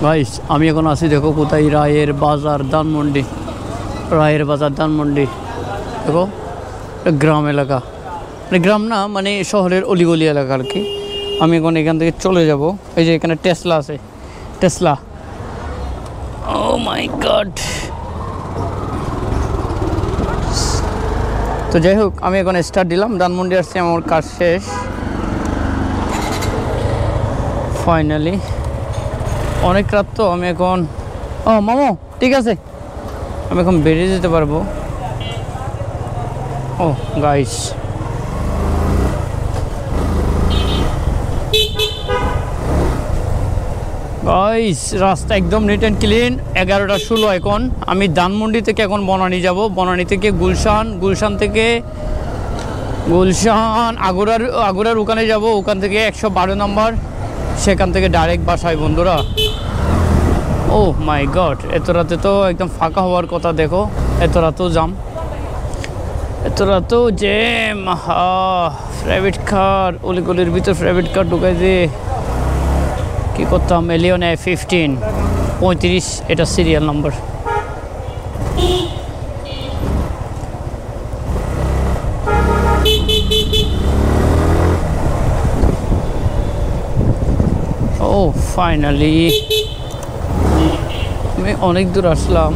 Guys আমি এখন আছি দেখো কোথায়, রায়ের বাজার ধানমন্ডি। রায়ের বাজার ধানমন্ডি দেখো, গ্রাম এলাকা, মানে গ্রাম না, মানে শহরের অলিগলি এলাকা আর কি। আমি এখন এখান থেকে চলে যাব। এই যে এখানে টেসলা আছে, টেসলা। ও মাই গড। তো যাই হোক, আমি এখন স্টার্ট দিলাম, ধানমন্ডি আসছি, আমার কাজ শেষ ফাইনালি। অনেক রাত তো, আমি এখন মামু ঠিক আছে, আমি এখন বেরিয়ে যেতে পারবো। ও গাইস, রাস্তা একদম নিট অ্যান্ড ক্লিন। 11টা 16 এখন। আমি ধানমন্ডি থেকে এখন বনানী যাব, বনানী থেকে গুলশান, গুলশান থেকে আগুরার ওখানে যাব, ওখান থেকে 112 নম্বর, সেখান থেকে ডাইরেক্ট বাসায় বন্ধুরা। ও মাই গড, এত রাতে তো একদম ফাঁকা হওয়ার কথা। দেখো এত রাতেও জাম, এত রাতেও জ্যাম। প্রাইভেট কার, অলিগলির ভিতর প্রাইভেট কার ঢুকাই দিয়ে কী করতাম। এলিয়ন A15 35, এটা সিরিয়াল নাম্বার। ও ফাইনালি আমি অনেক দূর আসলাম।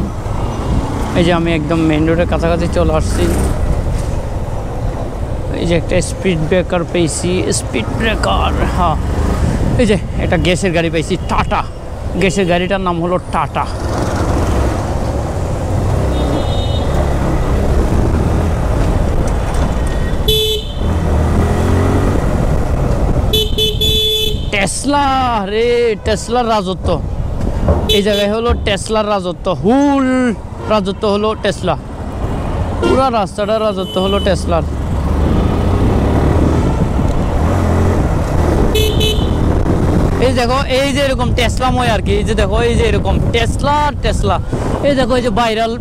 এই যে আমি একদম মেন রোডের কাছাকাছি চলে আসছি। এই যে একটা স্পিড ব্রেকার পেয়েছি, স্পিড ব্রেকার। হ্যাঁ, এই যে একটা গ্যাসের গাড়ি পেয়েছি, টাটা। গ্যাসের গাড়িটার নাম হলো টাটা। টেসলা রে, টেসলার রাজত্ব এই জায়গায় হলো। টেসলার রাজত্ব, হুল রাজত্ব হলো টেসলা। পুরা রাস্তাটার রাজত্ব হলো টেসলার। এই দেখো, এই যে এরকম টেসলাময় আর কি। এই যে দেখো, এই যে এরকম টেসলা টেসলা। এই দেখো, এই যে ভাইরাল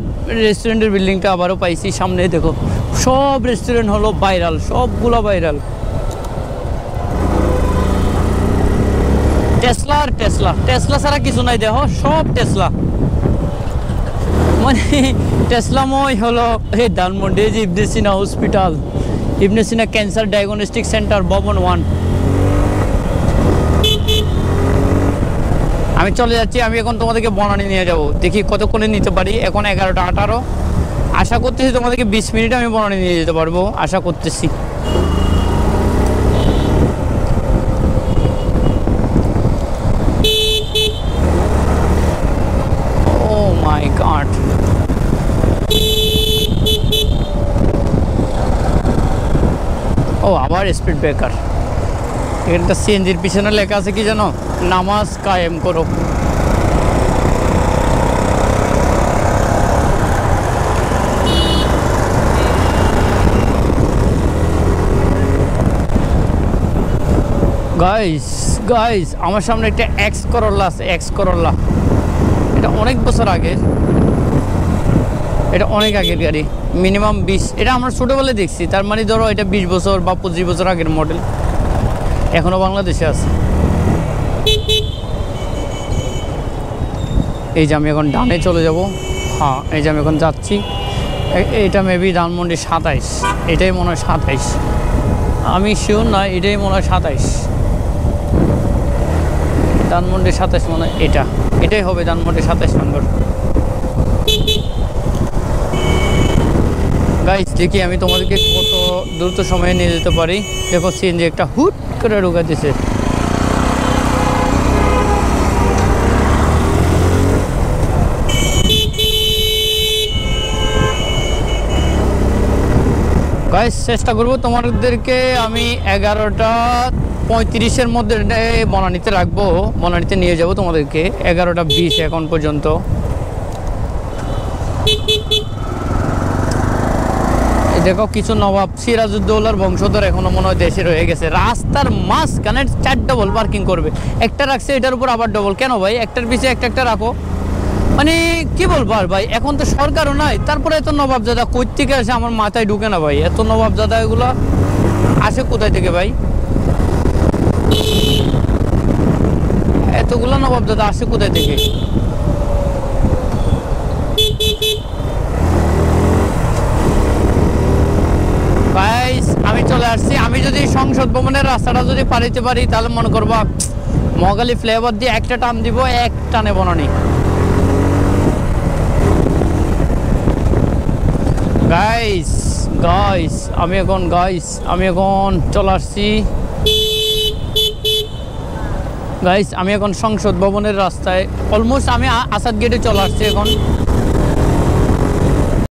রেস্টুরেন্টের বিল্ডিংটা আবারও পাইছি সামনে। দেখো সব রেস্টুরেন্ট হলো ভাইরাল, সবগুলো ভাইরাল। টেসলা আর টেসলা, টেসলা ছাড়া কিছু নাই। দেখো সব টেসলা, মানে টেসলাময় হলো এই ধানমন্ডি। যে ইবনে সিনা হসপিটাল, ইবনে সিনা ক্যান্সার ডায়াগনস্টিক সেন্টার, ভবন 1। আমি চলে যাচ্ছি। আমি এখন তোমাদেরকে বনানী নিয়ে যাব, দেখি কতক্ষণে নিতে পারি। এখন 11টা 18। আশা করতেছি তোমাদেরকে 20 মিনিটে আমি বনানী নিয়ে যেতে পারবো, আশা করতেছি। ও মাই গড, ও আবার স্পিড ব্রেকার। এখানটা সিএনজির পিছনে লেখা আছে কি জানো, নামাজ কায়েম করো। গাইস আমার সামনে একটা এক্স করোলা আছে, এক্স করোলা। এটা অনেক বছর আগের, এটা অনেক আগের গাড়ি, মিনিমাম 20। এটা আমরা ছোটোবেলায় দেখছি, তার মানে ধরো এটা 20 বছর বা 25 বছর আগের মডেল, এখনও বাংলাদেশে আছে। এই যে আমি এখন ডানে চলে যাব। হ্যাঁ, এই যে আমি এখন যাচ্ছি। এটা মেবি ধানমন্ডি 27, এটাই মনে হয় 27, আমি শিওর না, এটাই মনে হয় 27। ধানমন্ডি 27 মনে হয়, এটাই হবে ধানমন্ডি 27 নম্বর। গাইস দেখি আমি তোমাদেরকে কত দ্রুত সময়ে নিয়ে যেতে পারি। দেখো সিএনজি একটা হুট করে ঢুকা দিছে। গাইস চেষ্টা করবো তোমাদেরকে আমি 11টা 35-এর মধ্যে বনানীতে রাখবো, বনানীতে নিয়ে যাব তোমাদেরকে। 11টা 20 এখন পর্যন্ত। দেখো কিছু নবাব সিরাজউদ্দৌলার বংশধর এখনো মনে হয় দেশে রয়ে গেছে। রাস্তার মাঝখানে 4 ডবল পার্কিং করবে, একটা রাখছে এটার উপর আবার ডবল। কেন ভাই, একটার পিছিয়ে একটা রাখো, মানে কি বলবো আর ভাই। এখন তো সরকারও নাই, তারপরে এত নবাবজাদা কই থেকে আসে আমার মাথায় ঢুকে না ভাই। এত নবাবজাদা এগুলো আসে কোথায় থেকে ভাই। এতগুলো নবাব দাদা আসে কোথায় থেকে? গাইস আমি চলে আসছি। আমি যদি সংসদ ভবনের রাস্তাটা যদি পারিতে পারি তাহলে মনে করবা মহাখালী ফ্লেভার দিয়ে একটা টান দিব, এক টানে বনানি। গাইস গাইস আমি এখন চলে আসছি। গাইস আমি এখন সংসদ ভবনের রাস্তায়, অলমোস্ট আমি আসাদ গেটে চলে আসছি এখন।